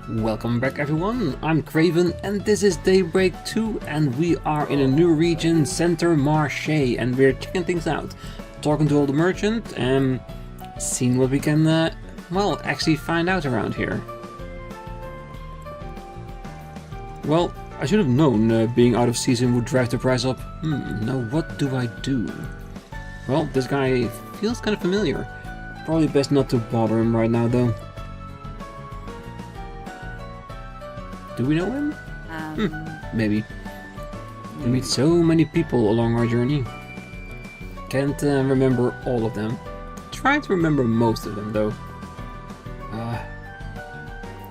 Welcome back everyone, I'm Craven and this is Daybreak 2 and we are in a new region, Center Marché, and we're checking things out. Talking to all the merchant and seeing what we can, well, actually find out around here. Well, I should have known being out of season would drive the price up. Now what do I do? Well, this guy feels kind of familiar. Probably best not to bother him right now though. Do we know him? Maybe. We meet so many people along our journey. Can't remember all of them. Try to remember most of them though.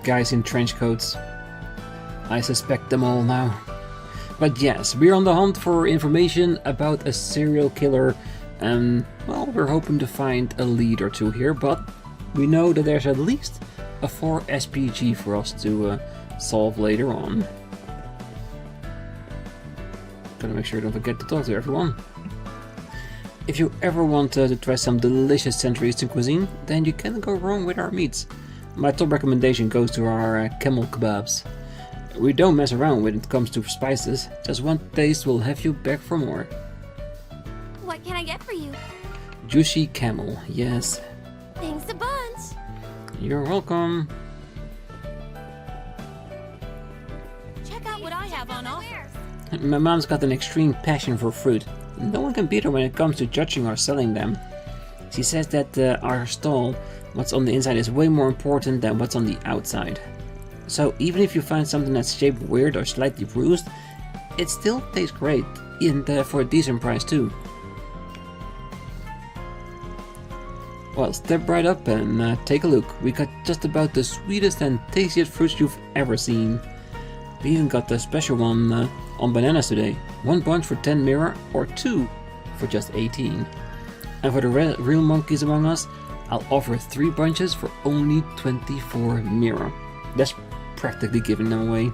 Guys in trench coats. I suspect them all now. But yes, we're on the hunt for information about a serial killer and, well, we're hoping to find a lead or two here, but we know that there's at least a 4 SPG for us to solve later on. Gotta make sure I don't forget to talk to everyone. If you ever want to try some delicious Central Eastern cuisine, then you can't go wrong with our meats. My top recommendation goes to our camel kebabs. We don't mess around when it comes to spices, just one taste will have you back for more. What can I get for you? Juicy camel, yes. Thanks a bunch. You're welcome. Check out what I have on offer. My mom's got an extreme passion for fruit. No one can beat her when it comes to judging or selling them. She says that our stall, what's on the inside is way more important than what's on the outside. So even if you find something that's shaped weird or slightly bruised, it still tastes great, and for a decent price too. Well, step right up and take a look. We got just about the sweetest and tastiest fruits you've ever seen. We even got the special one on bananas today. 1 bunch for 10 mirror or 2 for just 18. And for the real monkeys among us, I'll offer 3 bunches for only 24 mirror. That's practically giving them away.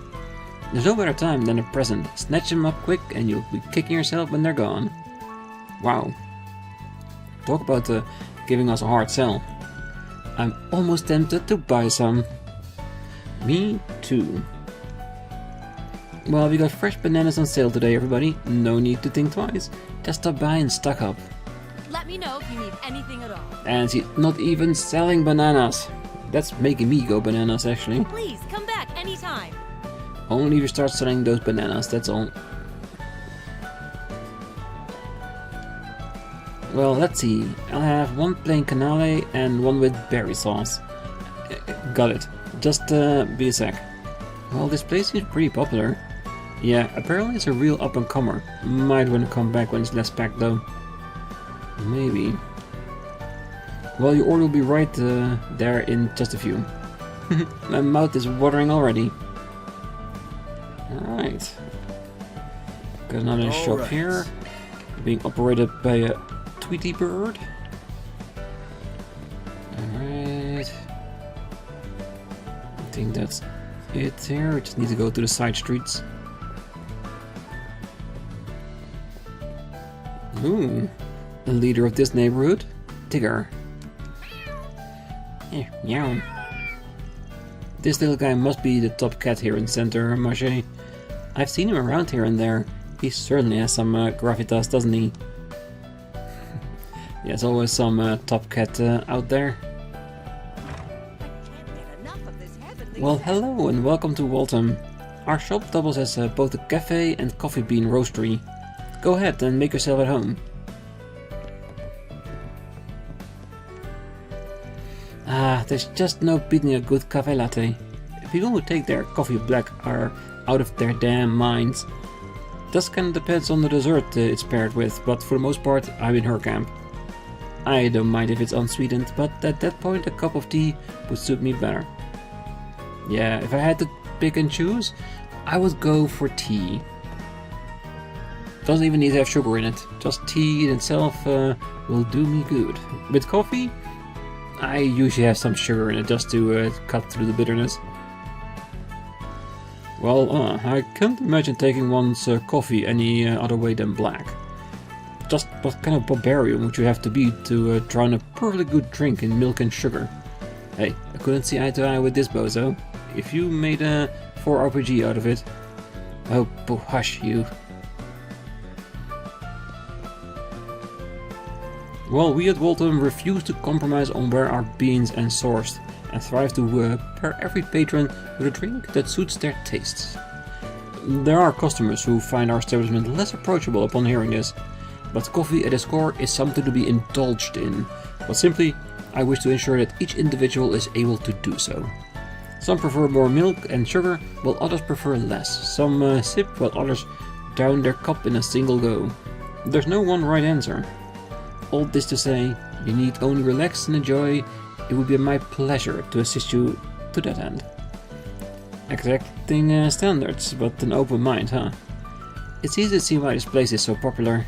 There's no better time than a present. Snatch them up quick and you'll be kicking yourself when they're gone. Wow. Talk about giving us a hard sell. I'm almost tempted to buy some. Me too. Well, we got fresh bananas on sale today, everybody. No need to think twice. Just stop by and stock up. Let me know if you need anything at all. And she's not even selling bananas. That's making me go bananas, actually. Please come back anytime. Only if you start selling those bananas, that's all. Well, let's see. I'll have 1 plain canale and 1 with berry sauce. Got it. Just be a sec. Well, this place seems pretty popular. Yeah, apparently it's a real up-and-comer. Might want to come back when it's less packed though. Maybe. Well, your order will be right there in just a few. My mouth is watering already. Alright. Got another shop here. Being operated by a Tweety bird. Alright. I think that's it here. We just need to go to the side streets. Ooh. The leader of this neighborhood. Tigger. Meow. This little guy must be the top cat here in Center Marché. I've seen him around here and there. He certainly has some gravitas, doesn't he? There's always some top cat out there. Well, hello and welcome to Waltham. Our shop doubles as both a cafe and coffee bean roastery. Go ahead and make yourself at home. There's just no beating a good cafe latte. People who take their coffee black are out of their damn minds. Just kinda depends on the dessert it's paired with, but for the most part I'm in her camp. I don't mind if it's unsweetened, but at that point a cup of tea would suit me better. Yeah, if I had to pick and choose, I would go for tea. Doesn't even need to have sugar in it, just tea in itself will do me good. With coffee, I usually have some sugar in it just to cut through the bitterness. Well, I can't imagine taking one's coffee any other way than black. Just what kind of barbarian would you have to be to drown a perfectly good drink in milk and sugar? Hey, I couldn't see eye to eye with this bozo. if you made a 4 RPG out of it. Oh, hush you. Well, we at Waltham refuse to compromise on where our beans are sourced, and strive to pair every patron with a drink that suits their tastes. There are customers who find our establishment less approachable upon hearing this, but coffee at its core is something to be indulged in, but simply I wish to ensure that each individual is able to do so. Some prefer more milk and sugar, while others prefer less. Some sip, while others down their cup in a single go. There's no one right answer. All this to say, you need only relax and enjoy. It would be my pleasure to assist you to that end. Exacting standards, but an open mind, huh? It's easy to see why this place is so popular.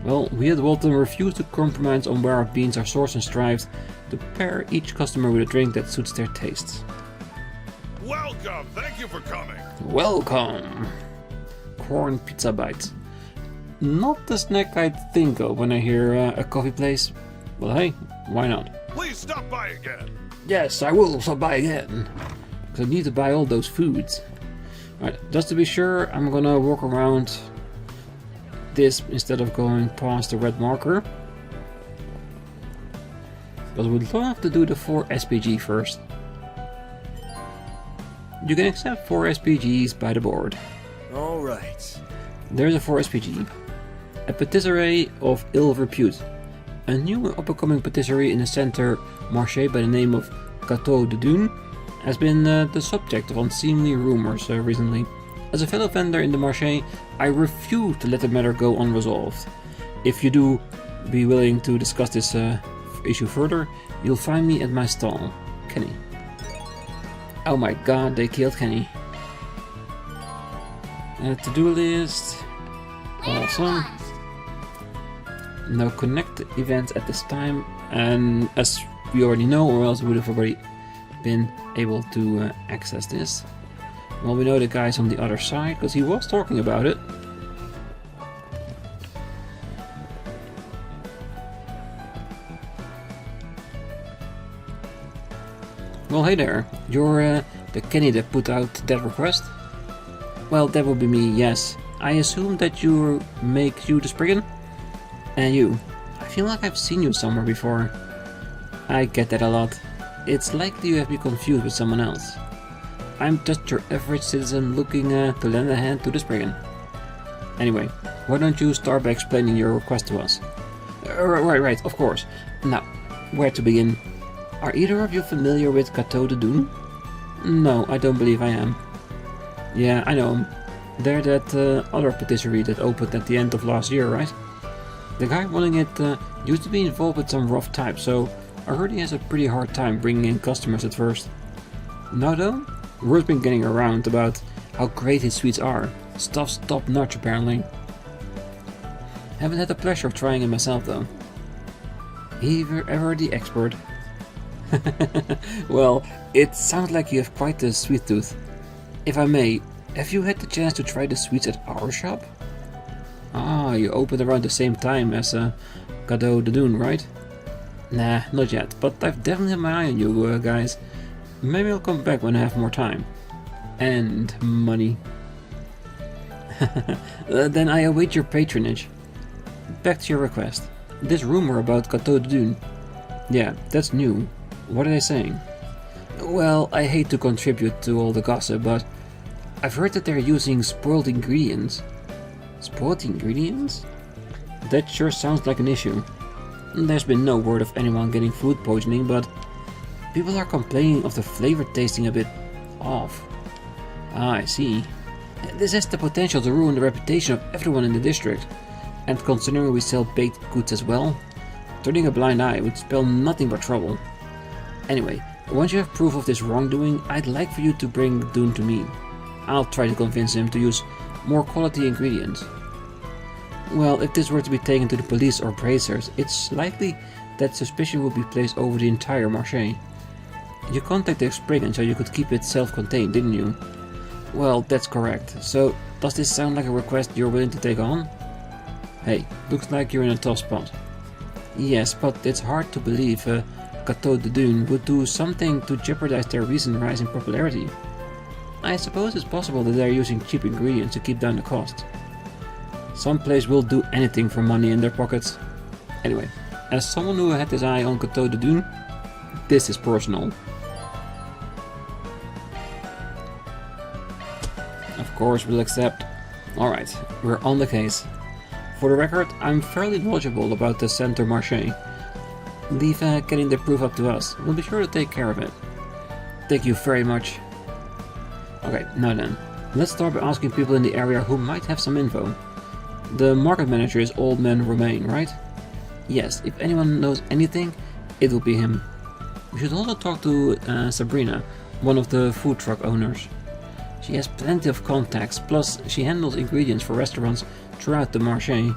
Well, we at Waltham refuse to compromise on where our beans are sourced and strive to pair each customer with a drink that suits their tastes. Welcome! Thank you for coming! Welcome! Corn pizza bites. Not the snack I'd think of when I hear a coffee place. Well, hey, why not? Please stop by again! Yes, I will stop by again. Because I need to buy all those foods. Alright, just to be sure, I'm gonna walk around this instead of going past the red marker. But we'd love to do the 4 SPG first. You can accept 4 SPGs by the board. Alright. There's a 4 SPG. A patisserie of ill repute. A new up-and-coming patisserie in the center marché by the name of Cateau de Dune has been the subject of unseemly rumors recently. As a fellow vendor in the marché, I refuse to let the matter go unresolved. If you do be willing to discuss this issue further, you'll find me at my stall. Kenny. Oh my god, they killed Kenny. To-do list. Awesome. No connect events at this time, and as we already know, or else we would have already been able to access this. Well, we know the guy's on the other side, because he was talking about it. Well, hey there. You're the Kenny that put out that request? Well, that would be me, yes. I assume that you make you the spriggan? And you. I feel like I've seen you somewhere before. I get that a lot. It's likely you have been confused with someone else. I'm just your average citizen looking to lend a hand to the spriggan. Anyway, why don't you start by explaining your request to us? Right, of course. Now, where to begin? Are either of you familiar with Cateau de Dune? No, I don't believe I am. Yeah, I know him. They're that other patisserie that opened at the end of last year, right? The guy running it used to be involved with some rough types, so I heard he has a pretty hard time bringing in customers at first. Now though, word's been getting around about how great his sweets are. Stuff's top notch apparently. Haven't had the pleasure of trying it myself though. Ever the expert? Well, it sounds like you have quite a sweet tooth. If I may, have you had the chance to try the sweets at our shop? Ah, you opened around the same time as Cateau de Dune, right? Nah, not yet, but I've definitely had my eye on you guys. Maybe I'll come back when I have more time. And money. Then I await your patronage. Back to your request. This rumor about Cateau de Dune. Yeah, that's new. What are they saying? Well, I hate to contribute to all the gossip, but I've heard that they're using spoiled ingredients. Spoiled ingredients? That sure sounds like an issue. There's been no word of anyone getting food poisoning, but people are complaining of the flavor tasting a bit off. Ah, I see. This has the potential to ruin the reputation of everyone in the district. And considering we sell baked goods as well, turning a blind eye would spell nothing but trouble. Anyway, once you have proof of this wrongdoing, I'd like for you to bring Dune to me. I'll try to convince him to use more quality ingredients. Well, if this were to be taken to the police or bracers, it's likely that suspicion will be placed over the entire marché. You contacted the spriggan so you could keep it self-contained, didn't you? Well, that's correct. So, does this sound like a request you're willing to take on? Hey, looks like you're in a tough spot. Yes, but it's hard to believe Cateau de Dune would do something to jeopardize their recent rise in popularity. I suppose it's possible that they're using cheap ingredients to keep down the cost. Some place will do anything for money in their pockets. Anyway, as someone who had his eye on Cateau de Dune, this is personal. Of course we'll accept. Alright, we're on the case. For the record, I'm fairly knowledgeable about the Centre Marché. Leave getting the proof up to us. We'll be sure to take care of it. Thank you very much. Okay, now then, let's start by asking people in the area who might have some info. The market manager is Old Man Romain, right? Yes, if anyone knows anything, it will be him. We should also talk to Sabrina, one of the food truck owners. She has plenty of contacts, plus she handles ingredients for restaurants throughout the marché.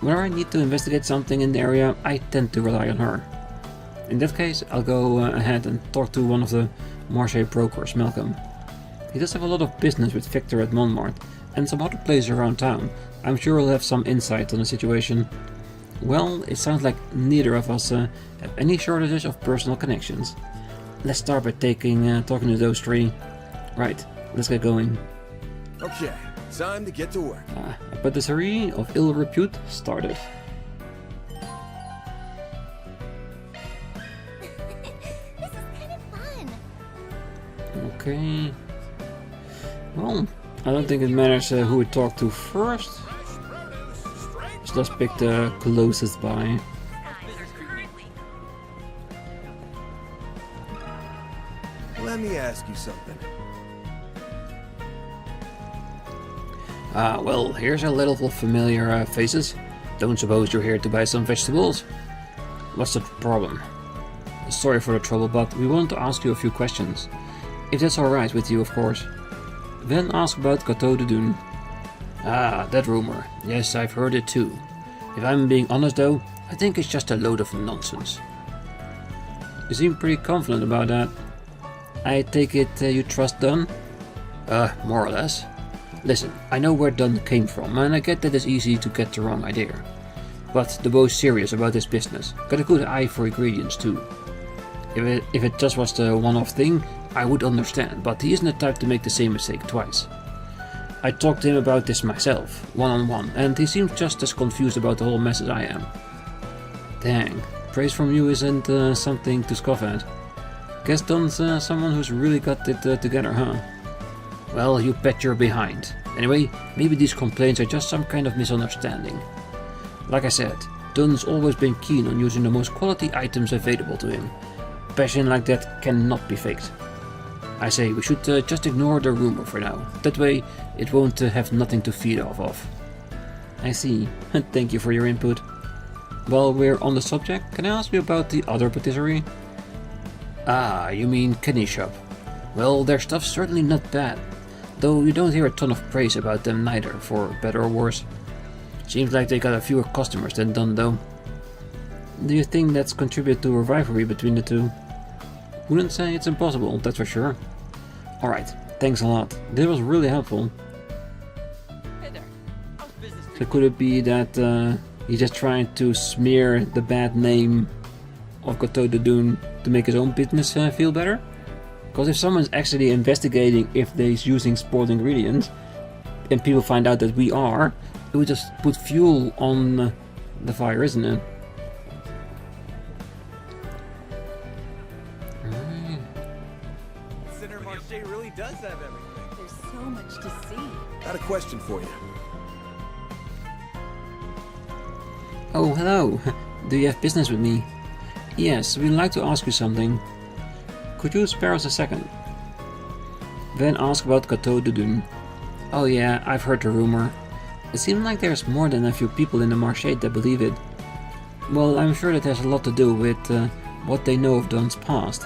Whenever I need to investigate something in the area, I tend to rely on her. In that case, I'll go ahead and talk to one of the marché brokers, Malcolm. He does have a lot of business with Victor at Montmartre and some other places around town. I'm sure he'll have some insight on the situation. Well, it sounds like neither of us have any shortages of personal connections. Let's start by talking to those three. Right, let's get going. Okay, time to get to work. A patisserie of ill repute started. This is kind of fun. Okay. Well, I don't think it matters who we talk to first. So let's pick the closest by. Let me ask you something. Well, here's a little familiar faces. Don't suppose you're here to buy some vegetables? What's the problem? Sorry for the trouble, but we wanted to ask you a few questions. If that's alright with you, of course. Then ask about Cateau de Dune. Ah, that rumor. Yes, I've heard it too. If I'm being honest though, I think it's just a load of nonsense. You seem pretty confident about that. I take it you trust Dunn? More or less. Listen, I know where Dunn came from, and I get that it's easy to get the wrong idea. But the boy's serious about his business. Got a good eye for ingredients too. If it just was the one-off thing, I would understand, but he isn't the type to make the same mistake twice. I talked to him about this myself, one-on-one, and he seems just as confused about the whole mess as I am. Dang, praise from you isn't something to scoff at. Guess Dunn's someone who's really got it together, huh? Well, you bet you're behind. Anyway, maybe these complaints are just some kind of misunderstanding. Like I said, Dunn's always been keen on using the most quality items available to him. Passion like that cannot be faked. I say we should just ignore the rumor for now. That way it won't have nothing to feed off of. I see. Thank you for your input. While we're on the subject, can I ask you about the other patisserie? Ah, you mean Kenny's shop. Well, their stuff's certainly not bad. Though you don't hear a ton of praise about them neither, for better or worse. Seems like they got a fewer customers than Dunn though. Do you think that's contributed to a rivalry between the two? Wouldn't say it's impossible, that's for sure. Alright, thanks a lot. This was really helpful. Hey there. How's business? So could it be that he's just trying to smear the bad name of Cateau de Dune to make his own business feel better? Because if someone's actually investigating if they're using spoiled ingredients, and people find out that we are, it would just put fuel on the fire, isn't it? Center Marché really does have everything. There's so much to see. Got a question for you. Oh, hello. Do you have business with me? Yes, we'd like to ask you something. Could you spare us a second? Then ask about Cateau de Dune. Oh yeah, I've heard the rumor. It seems like there's more than a few people in the marché that believe it. Well, I'm sure that has a lot to do with what they know of Dunn's past.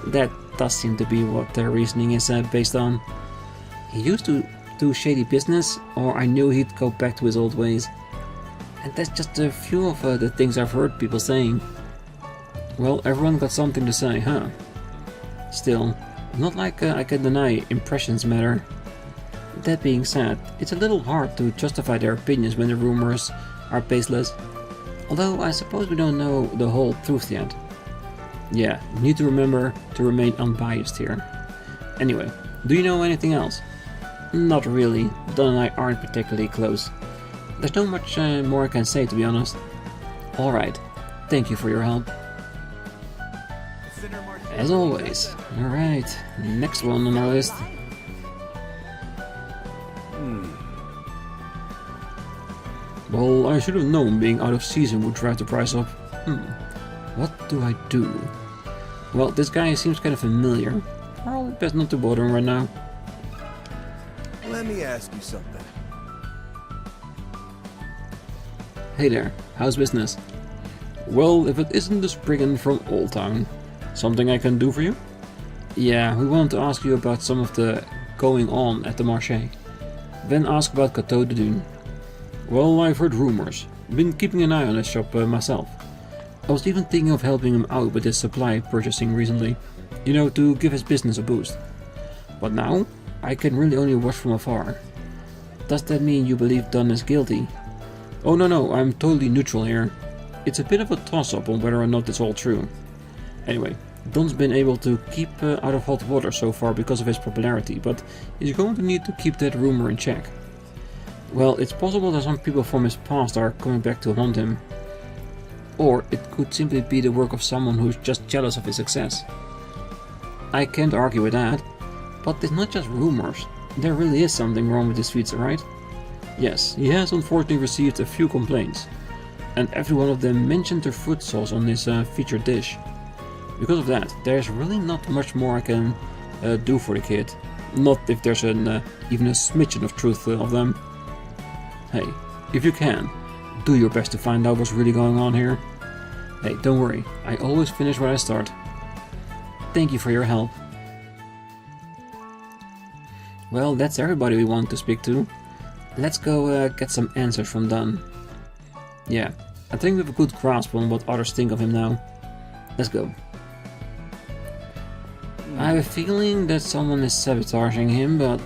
That does seem to be what their reasoning is based on. He used to do shady business, or I knew he'd go back to his old ways. And that's just a few of the things I've heard people saying. Well, everyone got something to say, huh? Still, not like I can deny impressions matter. That being said, it's a little hard to justify their opinions when the rumors are baseless. Although I suppose we don't know the whole truth yet. Yeah, you need to remember to remain unbiased here. Anyway, do you know anything else? Not really. Don and I aren't particularly close. There's not much more I can say, to be honest. Alright, thank you for your help. As always. Alright, next one on our list. Well, I should have known being out of season would drive the price up. What do I do? Well, this guy seems kind of familiar. Probably best not to bother him right now. Let me ask you something. Hey there, how's business? Well, if it isn't the spriggan from Old Town. Something I can do for you? Yeah, we wanted to ask you about some of the going on at the marché. Then ask about Cateau de Dune. Well, I've heard rumors. Been keeping an eye on his shop myself. I was even thinking of helping him out with his supply purchasing recently. You know, to give his business a boost. But now, I can really only watch from afar. Does that mean you believe Dunn is guilty? Oh no, I'm totally neutral here. It's a bit of a toss-up on whether or not it's all true. Anyway, Dunn's been able to keep out of hot water so far because of his popularity, but he's going to need to keep that rumor in check. Well, it's possible that some people from his past are coming back to haunt him. Or it could simply be the work of someone who's just jealous of his success. I can't argue with that, but it's not just rumors. There really is something wrong with his sweets, right? Yes, he has unfortunately received a few complaints, and every one of them mentioned the fruit sauce on his featured dish. Because of that, there's really not much more I can do for the kid. Not if there's even a smidgen of truth of them. Hey, if you can, do your best to find out what's really going on here. Hey, don't worry, I always finish where I start. Thank you for your help. Well, that's everybody we want to speak to. Let's go get some answers from Dunn. Yeah, I think we have a good grasp on what others think of him now. Let's go. I have a feeling that someone is sabotaging him, but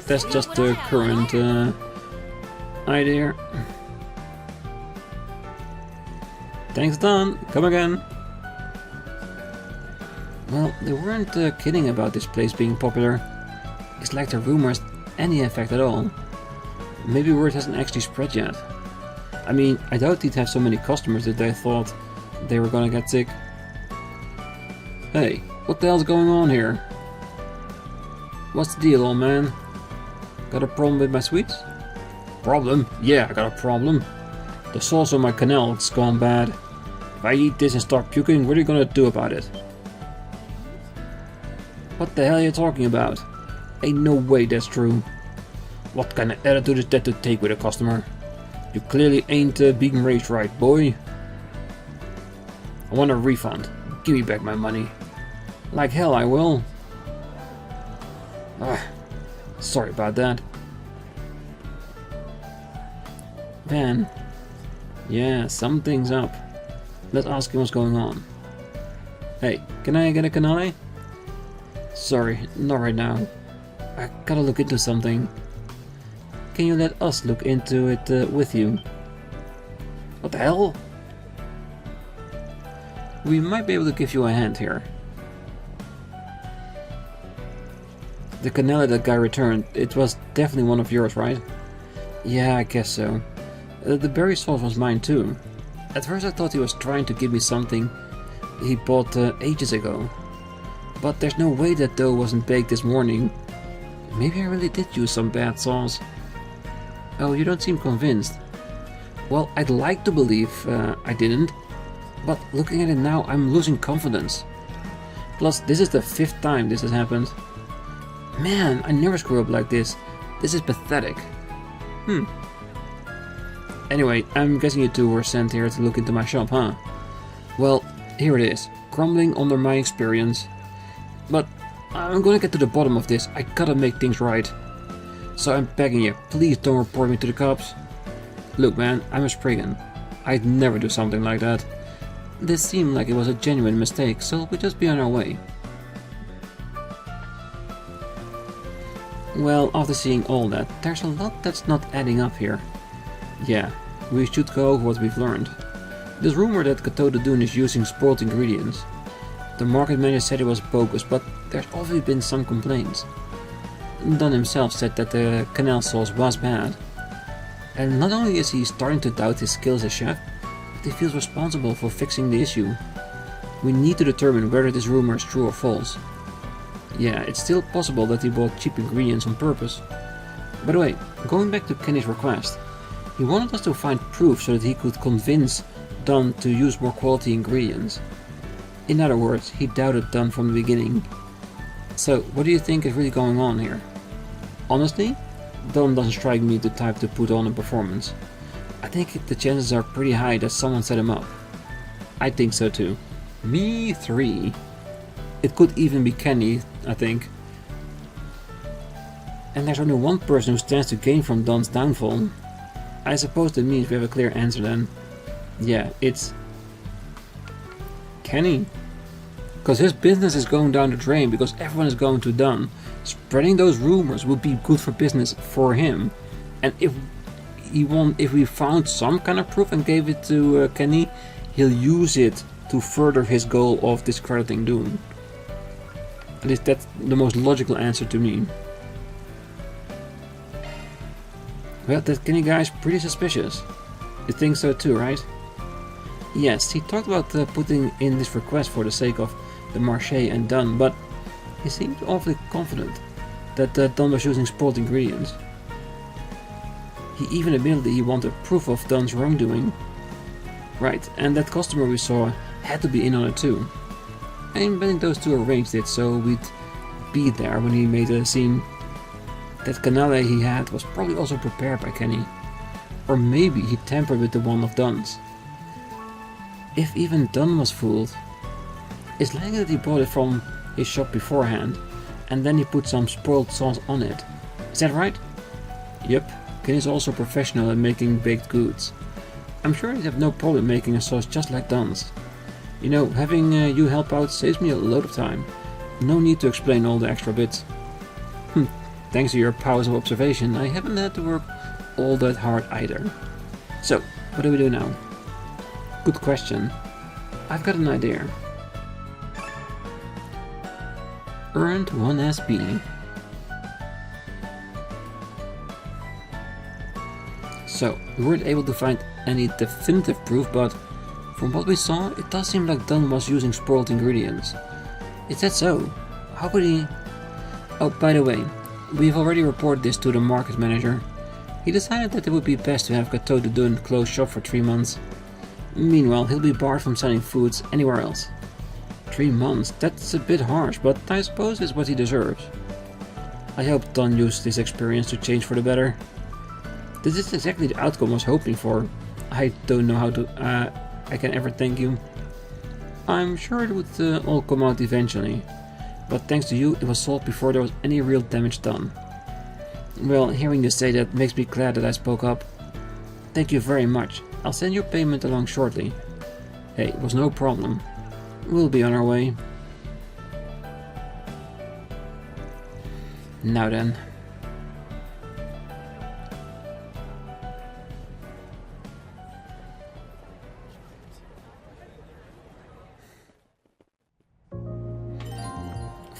that's just the current idea. Thanks, Dunn. Come again. Well, they weren't kidding about this place being popular. It's like the rumors any effect at all. Maybe word hasn't actually spread yet. I mean, I doubt he'd have so many customers that they thought they were gonna get sick. Hey, what the hell's going on here? What's the deal, old man? Got a problem with my sweets? Problem? Yeah, I got a problem. The sauce on my canal's gone bad. If I eat this and start puking, what are you gonna do about it? What the hell are you talking about? Ain't no way that's true. What kind of attitude is that to take with a customer? You clearly ain't being raised right, boy. I want a refund. Give me back my money. Like hell I will. Sorry about that. Van. Yeah, something's up. Let's ask him what's going on. Hey, can I get a canale? Sorry, not right now. I gotta look into something. Can you let us look into it with you? What the hell? We might be able to give you a hand here. The canale that guy returned, it was definitely one of yours, right? Yeah, I guess so. The berry sauce was mine too. At first I thought he was trying to give me something he bought ages ago. But there's no way that dough wasn't baked this morning. Maybe I really did use some bad sauce. Oh, you don't seem convinced. Well, I'd like to believe I didn't. But looking at it now, I'm losing confidence. Plus, this is the 5th time this has happened. Man, I never screw up like this. This is pathetic. Anyway, I'm guessing you two were sent here to look into my shop, huh? Well, here it is. Crumbling under my experience. But I'm gonna get to the bottom of this. I gotta make things right. So I'm begging you, please don't report me to the cops. Look man, I'm a spriggan. I'd never do something like that. This seemed like it was a genuine mistake, so we'll just be on our way. Well, after seeing all that, there's a lot that's not adding up here. Yeah, we should go over what we've learned. This rumor that Cateau de Dune is using spoiled ingredients. The market manager said it was bogus, but there's always been some complaints. Don himself said that the canal sauce was bad. And not only is he starting to doubt his skills as chef, but he feels responsible for fixing the issue. We need to determine whether this rumor is true or false. Yeah, it's still possible that he bought cheap ingredients on purpose. By the way, going back to Kenny's request, he wanted us to find proof so that he could convince Don to use more quality ingredients. In other words, he doubted Don from the beginning. So, what do you think is really going on here? Honestly, Don doesn't strike me the type to put on a performance. I think the chances are pretty high that someone set him up. I think so too. Me 3. It could even be Kenny, I think. And there's only one person who stands to gain from Don's downfall. I suppose that means we have a clear answer then. Yeah, it's Kenny. Because his business is going down the drain because everyone is going to Don. Spreading those rumors would be good for business for him. And if we found some kind of proof and gave it to Kenny, he'll use it to further his goal of discrediting Doom. At least that's the most logical answer to me. Well, that Kenny guy is pretty suspicious. You think so too, right? Yes, he talked about putting in this request for the sake of the Marché and Don, but he seemed awfully confident that Don was using spoiled ingredients. He even admitted he wanted proof of Don's wrongdoing. Right, and that customer we saw had to be in on it too. I'm betting those two arranged it so we'd be there when he made a scene. That canale he had was probably also prepared by Kenny. Or maybe he tampered with the one of Don's. If even Don was fooled, it's likely that he bought it from his shop beforehand, and then he put some spoiled sauce on it. Is that right? Yep, Kenny's also a professional at making baked goods. I'm sure he'd have no problem making a sauce just like Don's. You know, having you help out saves me a load of time. No need to explain all the extra bits. Thanks to your powers of observation, I haven't had to work all that hard either. So, what do we do now? Good question. I've got an idea. Earned 1 SB. So, we weren't able to find any definitive proof, but from what we saw, it does seem like Don was using spoiled ingredients. Is that so? How could he... Oh, by the way, we've already reported this to the market manager. He decided that it would be best to have Cateau de Dun close shop for 3 months. Meanwhile, he'll be barred from selling foods anywhere else. 3 months? That's a bit harsh, but I suppose it's what he deserves. I hope Don used this experience to change for the better. This is exactly the outcome I was hoping for. I don't know how to... I can ever thank you. I'm sure it would all come out eventually, but thanks to you it was solved before there was any real damage done. Well, hearing you say that makes me glad that I spoke up. Thank you very much. I'll send your payment along shortly. Hey, it was no problem. We'll be on our way. Now then.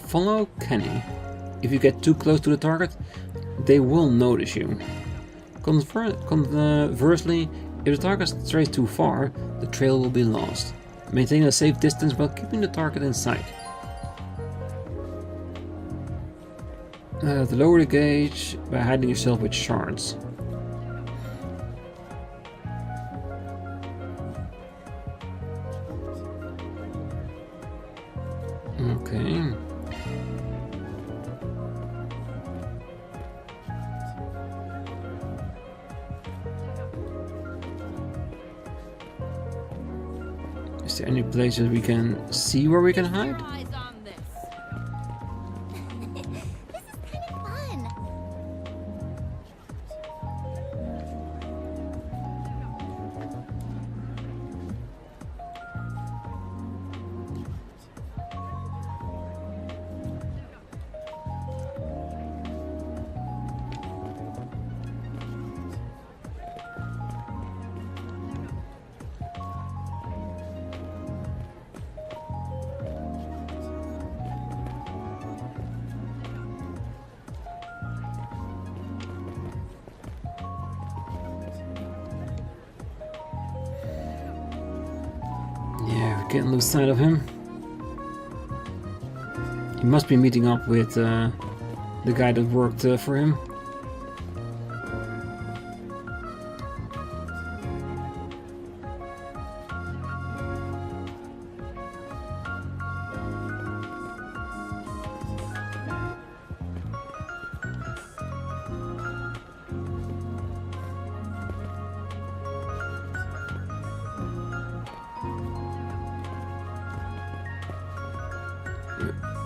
Follow Kenny. If you get too close to the target, they will notice you. Conversely, if the target strays too far, the trail will be lost. Maintain a safe distance while keeping the target in sight. To lower the gauge by hiding yourself with shards. Okay. Is there any places we can see where we can hide? Eyes on this. This is kind of fun. Can't lose sight of him. He must be meeting up with the guy that worked for him.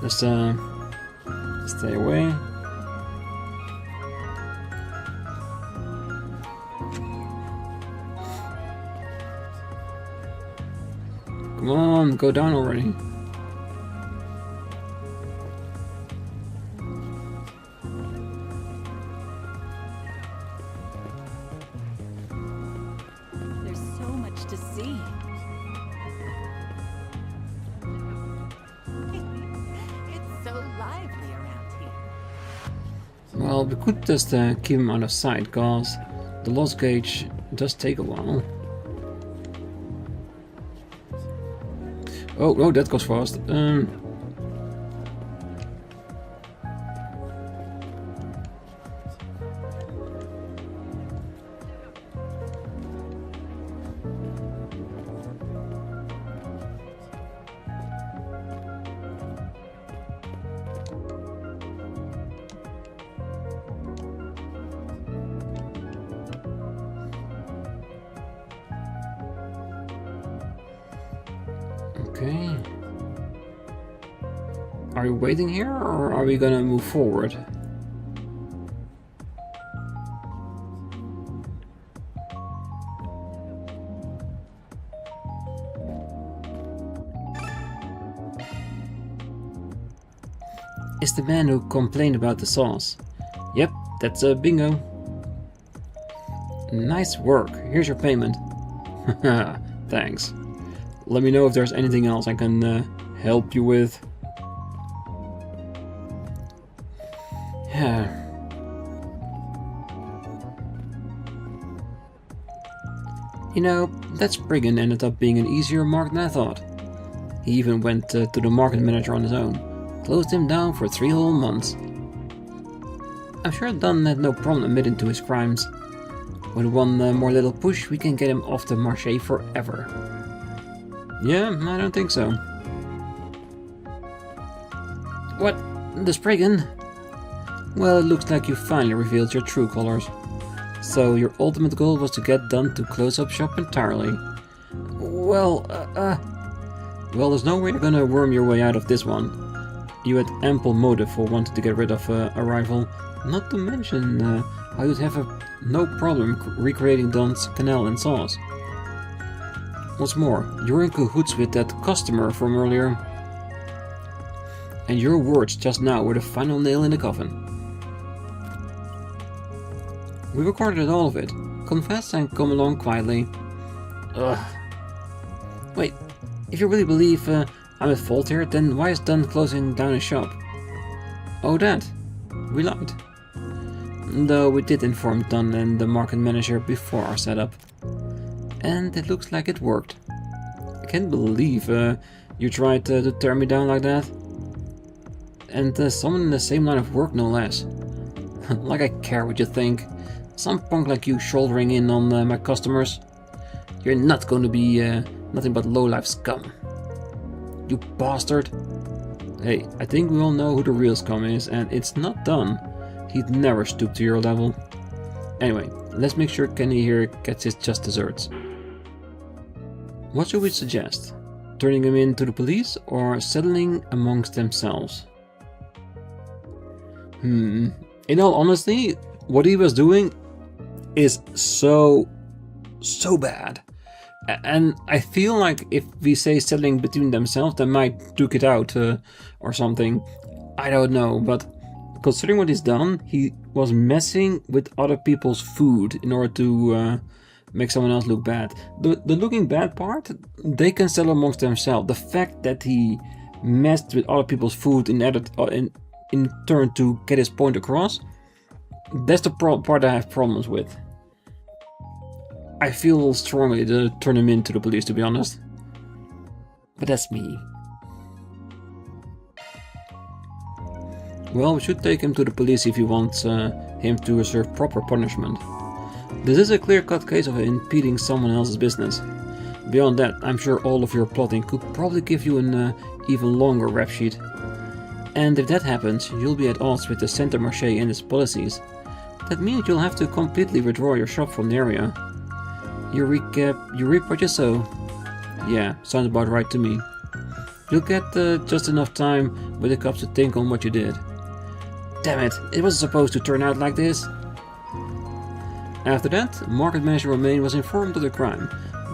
Just stay away. Come on, go down already. There's so much to see. It's so lively around here. Well, we could just keep him out of sight, cause the loss gauge does take a while. Oh, no, that goes fast. Okay. Are we waiting here, or are we gonna move forward? It's the man who complained about the sauce. Yep, that's a bingo. Nice work. Here's your payment. Thanks. Let me know if there's anything else I can help you with. Yeah. You know, that spriggan ended up being an easier mark than I thought. He even went to the market manager on his own. Closed him down for 3 whole months. I'm sure Dunn had no problem admitting to his crimes. With one more little push, we can get him off the marché forever. Yeah, I don't think so. What? The spriggan? Well, it looks like you finally revealed your true colors. So your ultimate goal was to get Dunn to close up shop entirely. Well, well, there's no way you're gonna worm your way out of this one. You had ample motive for wanting to get rid of a rival, not to mention how you'd have no problem recreating Dunn's canal and sauce. What's more, you're in cahoots with that customer from earlier. And your words just now were the final nail in the coffin. We recorded all of it. Confess and come along quietly. Ugh. Wait, if you really believe I'm at fault here, then why is Dunn closing down his shop? Oh, that. We lied. Though we did inform Dunn and the market manager before our setup. And it looks like it worked. I can't believe you tried to tear me down like that. And someone in the same line of work, no less. Like I care what you think. Some punk like you shouldering in on my customers. You're not going to be nothing but low-life scum. You bastard. Hey, I think we all know who the real scum is, and it's not Dunn. He'd never stoop to your level. Anyway, let's make sure Kenny here gets his just desserts. What should we suggest? Turning him in to the police or settling amongst themselves? In all honesty, what he was doing is so bad. And I feel like if we say settling between themselves, they might duke it out or something. I don't know, but considering what he's done, he was messing with other people's food in order to make someone else look bad. The looking bad part, they can settle amongst themselves. The fact that he messed with other people's food in turn to get his point across, that's the part I have problems with. I feel strongly to turn him into the police, to be honest. But that's me. Well, we should take him to the police if you want him to serve proper punishment. This is a clear-cut case of impeding someone else's business. Beyond that, I'm sure all of your plotting could probably give you an even longer rap sheet. And if that happens, you'll be at odds with the Centre Marché and its policies. That means you'll have to completely withdraw your shop from the area. You reap what you sow. Yeah, sounds about right to me. You'll get just enough time with the cops to think on what you did. Damn it, it wasn't supposed to turn out like this. After that, Market Manager Romain was informed of the crime.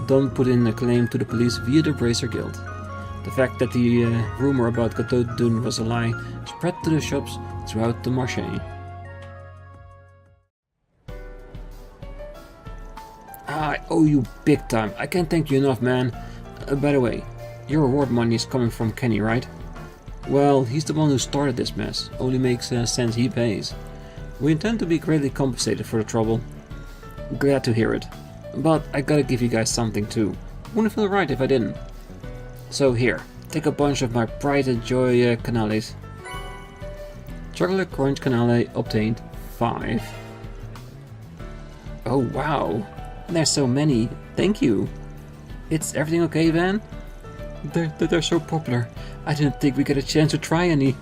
Don put in a claim to the police via the Bracer Guild. The fact that the rumor about Cateau Dune was a lie spread to the shops throughout the marché. I owe you big time. I can't thank you enough, man. By the way, your reward money is coming from Kenny, right? Well, he's the one who started this mess. Only makes sense he pays. We intend to be greatly compensated for the trouble. Glad to hear it. But I gotta give you guys something too. Wouldn't feel right if I didn't. So here, take a bunch of my Pride and Joy canales. Chocolate Crunch canale obtained 5. Oh wow, there's so many. Thank you. It's everything okay, Van? They're so popular. I didn't think we get a chance to try any.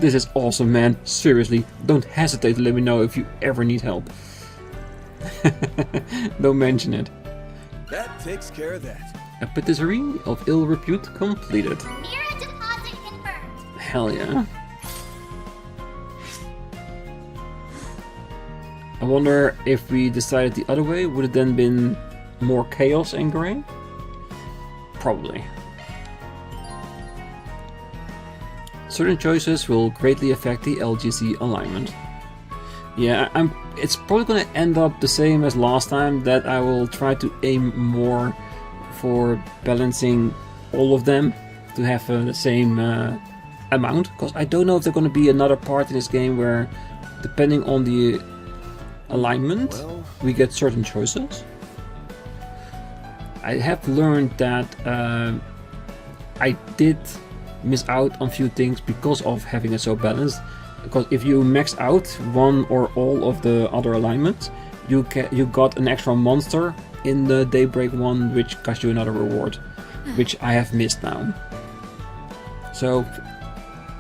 This is awesome, man. Seriously, don't hesitate to let me know if you ever need help. Don't mention it. That takes care of that. A patisserie of ill repute completed. Mirror deposit confirmed. Hell yeah. I wonder if we decided the other way, would it then been more chaos and grey? Probably. Certain choices will greatly affect the LGC alignment. Yeah, it's probably gonna end up the same as last time, that I will try to aim more for balancing all of them to have the same amount, because I don't know if there's gonna be another part in this game where, depending on the alignment, we get certain choices. I have learned that I did miss out on few things because of having it so balanced. Because if you max out one or all of the other alignments, you got an extra monster in the Daybreak one, which cost you another reward, which I have missed now. So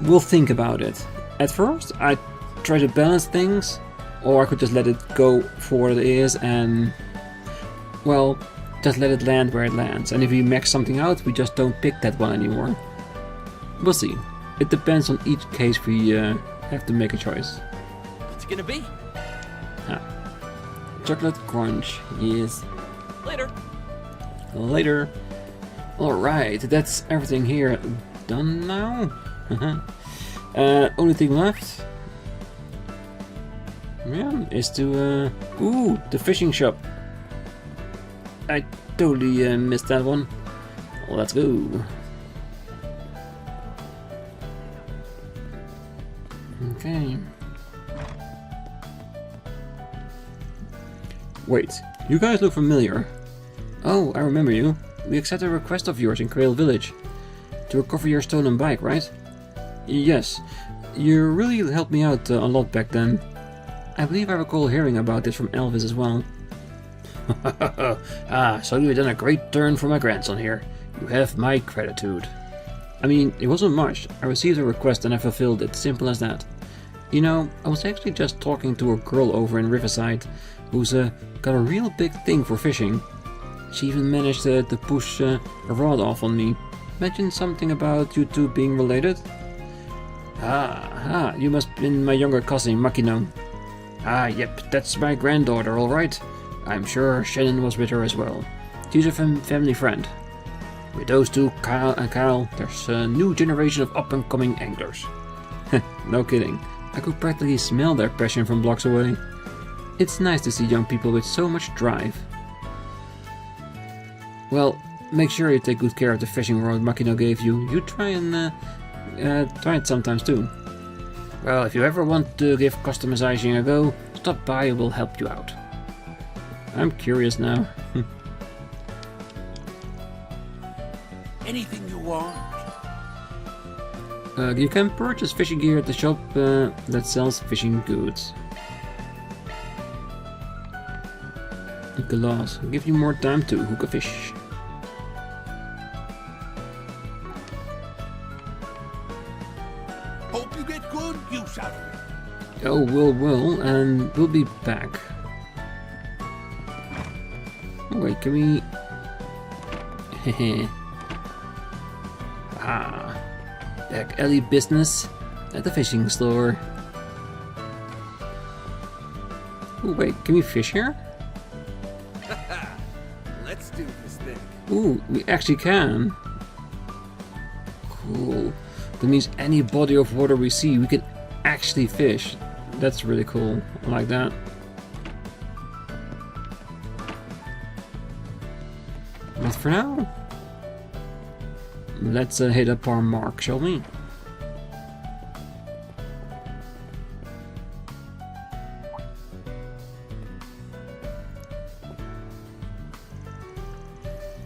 we'll think about it. At first, I try to balance things, or I could just let it go for what it is and, well, just let it land where it lands. And if we max something out, we just don't pick that one anymore. We'll see. It depends on each case we have to make a choice. What's it gonna be? Chocolate Crunch, yes. Later. Later. Alright, that's everything here done now. Only thing left, yeah, is to ooh, the fishing shop. I totally missed that one. Let's go. Okay. Wait, you guys look familiar. Oh, I remember you. We accepted a request of yours in Quail Village. To recover your stolen bike, right? Yes. You really helped me out a lot back then. I believe I recall hearing about this from Elvis as well. Ah, so you've done a great turn for my grandson here. You have my gratitude. I mean, it wasn't much. I received a request and I fulfilled it. Simple as that. You know, I was actually just talking to a girl over in Riverside who's got a real big thing for fishing. She even managed to push a rod off on me. Mentioned something about you two being related. You must have been my younger cousin, Makino. Ah, yep, that's my granddaughter, alright. I'm sure Shannon was with her as well. She's a family friend. With those two, Kyle and Kyle, there's a new generation of up-and-coming anglers. No kidding. I could practically smell their passion from blocks away. It's nice to see young people with so much drive. Well, make sure you take good care of the fishing rod Makino gave you. You try and try it sometimes too. Well, if you ever want to give customizing a go, stop by and we'll help you out. I'm curious now. Anything you want? You can purchase fishing gear at the shop that sells fishing goods. Glass. Give you more time to hook a fish. Hope you get good use out of it. Oh, will, and we'll be back. Oh, wait, can we... Hehe. Back alley business at the fishing store. Oh, wait, can we fish here? Let's do this thing. Ooh, we actually can. Cool. That means any body of water we see, we can actually fish. That's really cool. I like that. But for now, let's hit up our mark, shall we?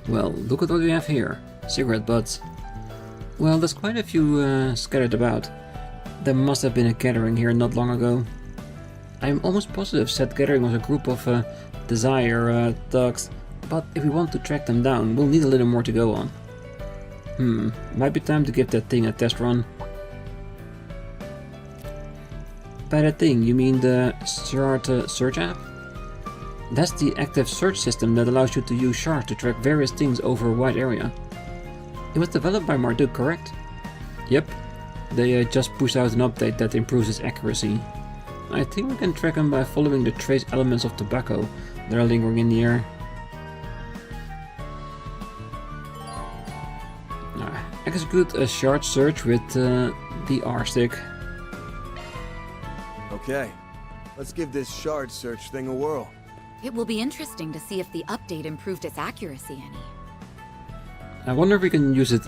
Well, look at what we have here. Cigarette butts. Well, there's quite a few scattered about. There must have been a gathering here not long ago. I'm almost positive said gathering was a group of desire thugs, but if we want to track them down, we'll need a little more to go on. Might be time to give that thing a test run. By that thing, you mean the Shard search app? That's the active search system that allows you to use Shard to track various things over a wide area. It was developed by Marduk, correct? Yep. They just pushed out an update that improves its accuracy. I think we can track them by following the trace elements of tobacco that are lingering in the air. Execute a shard search with the R stick. Okay, let's give this shard search thing a whirl. It will be interesting to see if the update improved its accuracy any. I wonder if we can use it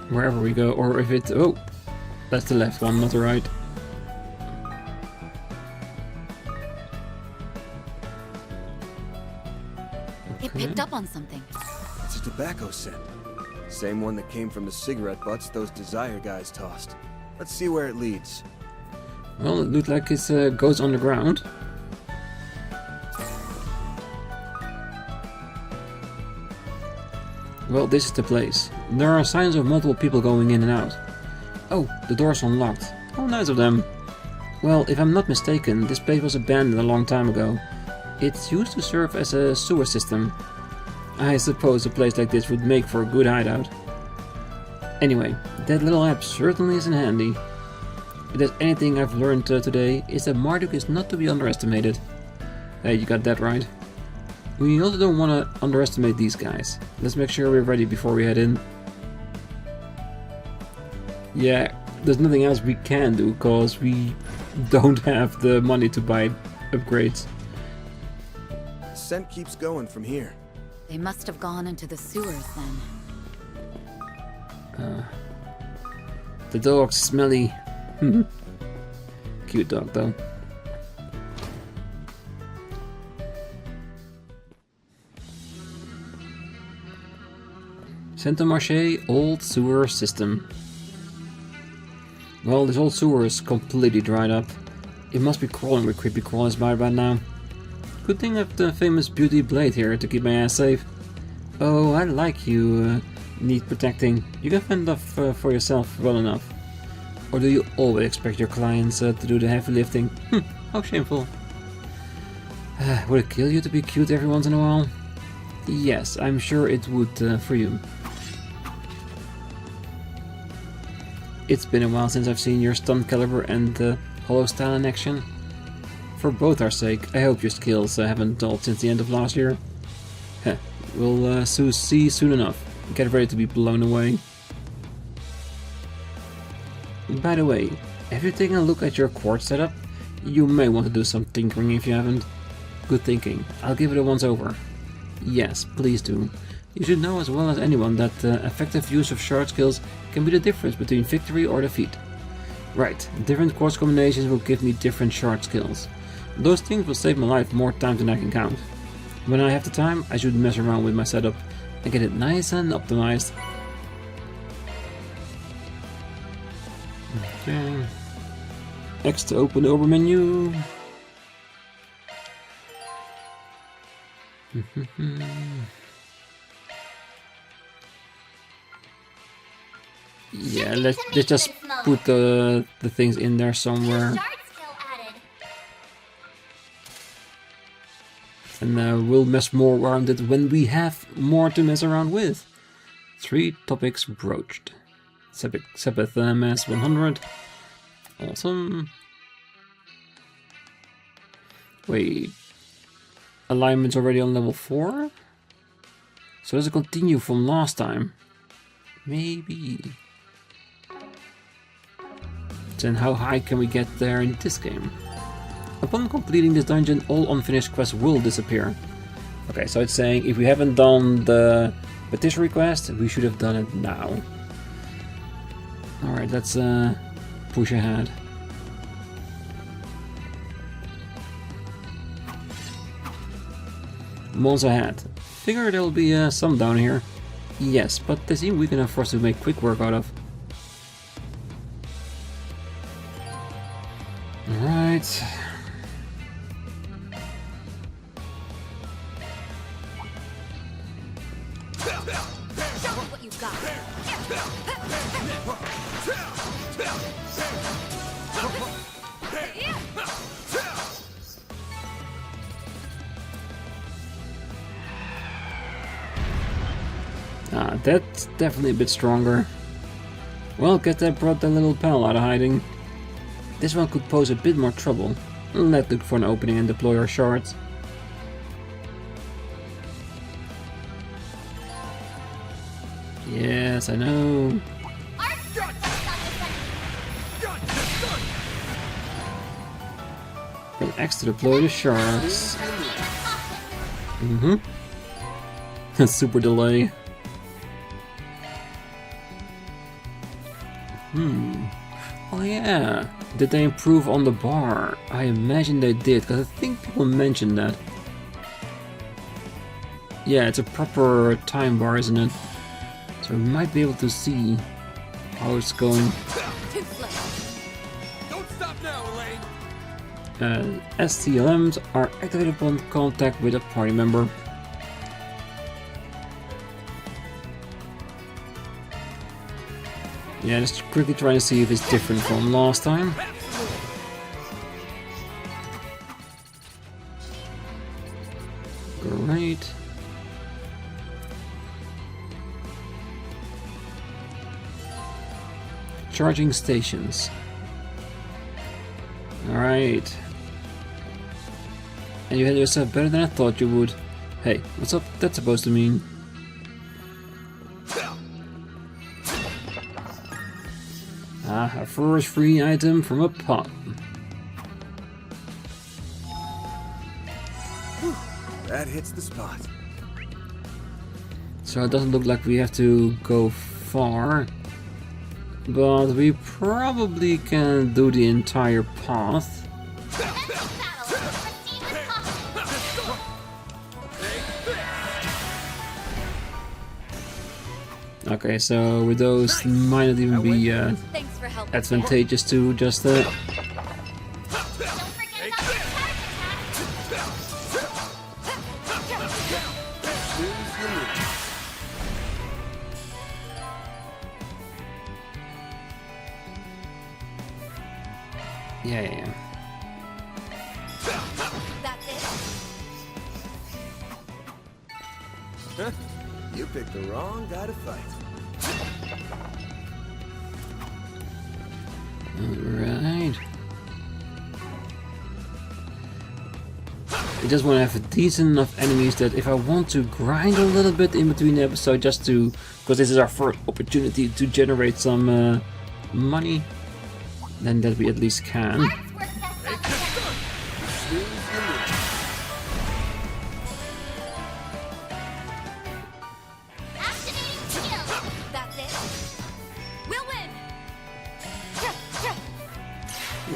wherever we go, or if it... Oh! That's the left one, not the right. It picked up on something. It's a tobacco scent. Same one that came from the cigarette butts those desire guys tossed. Let's see where it leads. Well, it looks like it goes underground. Well, this is the place. There are signs of multiple people going in and out. Oh, the door's unlocked. How nice of them. Well, if I'm not mistaken, this place was abandoned a long time ago. It's used to serve as a sewer system. I suppose a place like this would make for a good hideout. Anyway, that little app certainly isn't handy. If there's anything I've learned today, it's that Marduk is not to be underestimated. Hey, you got that right. We also don't want to underestimate these guys. Let's make sure we're ready before we head in. Yeah, there's nothing else we can do, because we don't have the money to buy upgrades. The scent keeps going from here. They must have gone into the sewers then. The dog's smelly. Cute dog, though. Saint-Marché old sewer system. Well, this old sewer is completely dried up. It must be crawling with creepy crawlers by now. Good thing I have the famous beauty blade here to keep my ass safe. Oh, I like you. Need protecting. You can fend off for yourself well enough. Or do you always expect your clients to do the heavy lifting? How shameful. Would it kill you to be cute every once in a while? Yes, I'm sure it would for you. It's been a while since I've seen your stunt caliber and hollow style in action. For both our sake, I hope your skills haven't dulled since the end of last year. We'll see you soon enough. Get ready to be blown away. By the way, have you taken a look at your quartz setup? You may want to do some tinkering if you haven't. Good thinking. I'll give it a once over. Yes, please do. You should know as well as anyone that effective use of shard skills can be the difference between victory or defeat. Right, different quartz combinations will give me different shard skills. Those things will save my life more times than I can count. When I have the time, I should mess around with my setup and get it nice and optimized. X to open the over menu. Yeah, let's just put the things in there somewhere. And we'll mess more around it when we have more to mess around with. 3 topics broached. Sabbath Mass 100. Awesome. Wait. Alignment's already on level 4? So does it continue from last time? Maybe. Then how high can we get there in this game? Upon completing this dungeon, all unfinished quests will disappear. Okay, so it's saying if we haven't done the Pastry quest, we should have done it now. Alright, let's push ahead. Months ahead. Figure there'll be some down here. Yes, but they seem weak enough for us to make quick work out of. Alright. What you got? That's definitely a bit stronger. Well, get that brought that little pal out of hiding. This one could pose a bit more trouble. Let's look for an opening and deploy our shards. Yes, I know. An X to deploy the shards. Super delay. Oh yeah. Did they improve on the bar? I imagine they did, because I think people mentioned that. Yeah, it's a proper time bar, isn't it? So we might be able to see how it's going. Don't stop now, Elaine. STLMs are activated upon contact with a party member. Yeah, just quickly trying to see if it's different from last time. Great. Charging stations. Alright. And you had yourself better than I thought you would. Hey, what's up that supposed to mean? Ah, a first free item from a pot. That hits the spot. So it doesn't look like we have to go far. But we probably can do the entire path. Okay, so with those, might not even be Thanks for helping. advantageous to just Don't forget yeah. that's it. Huh? You picked the wrong guy to fight. Alright. I just want to have a decent enough enemies that if I want to grind a little bit in between the episode just to... because this is our first opportunity to generate some money, then that we at least can. That's it. We'll win.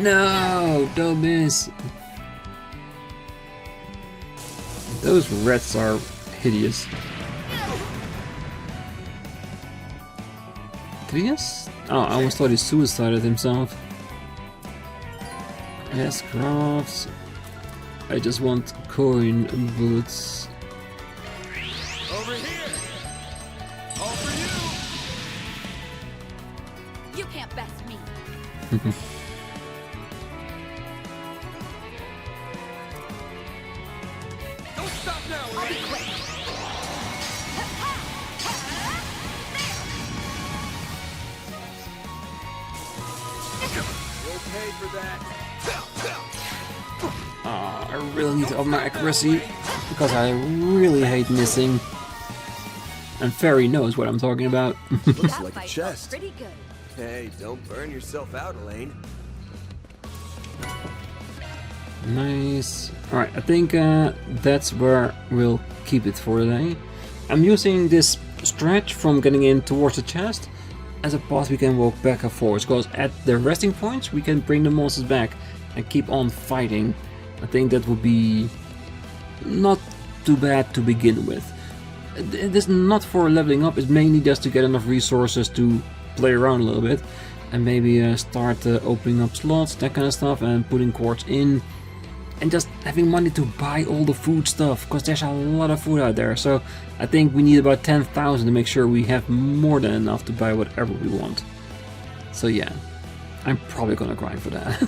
No, don't miss. Those rats are hideous. Did he just? Oh, I almost thought he suicided himself. Yes, crafts. I just want coin boots. Over here. All for you. You can't best me. Don't stop now, I'll be Elaine. quick. You okay for that? I really need to up my accuracy because I really hate missing. And Fairy knows what I'm talking about. Looks That like a fight felt chest. pretty good. Hey, don't burn yourself out, Elaine. Nice. Alright, I think that's where we'll keep it for today. I'm using this stretch from getting in towards the chest as a path we can walk back and forth, because at the resting points we can bring the monsters back and keep on fighting. I think that would be not too bad to begin with. It is not for leveling up, it's mainly just to get enough resources to play around a little bit and maybe start opening up slots, that kind of stuff, and putting quartz in. And just having money to buy all the food stuff, because there's a lot of food out there. So I think we need about 10,000 to make sure we have more than enough to buy whatever we want. So yeah, I'm probably gonna grind for that.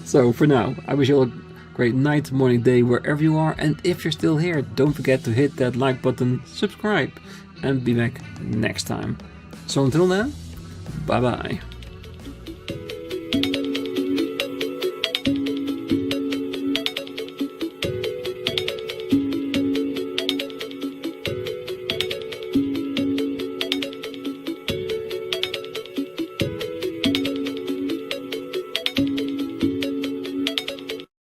So for now, I wish you all a great night, morning, day, wherever you are. And if you're still here, don't forget to hit that like button, subscribe, and be back next time. So until then, bye bye.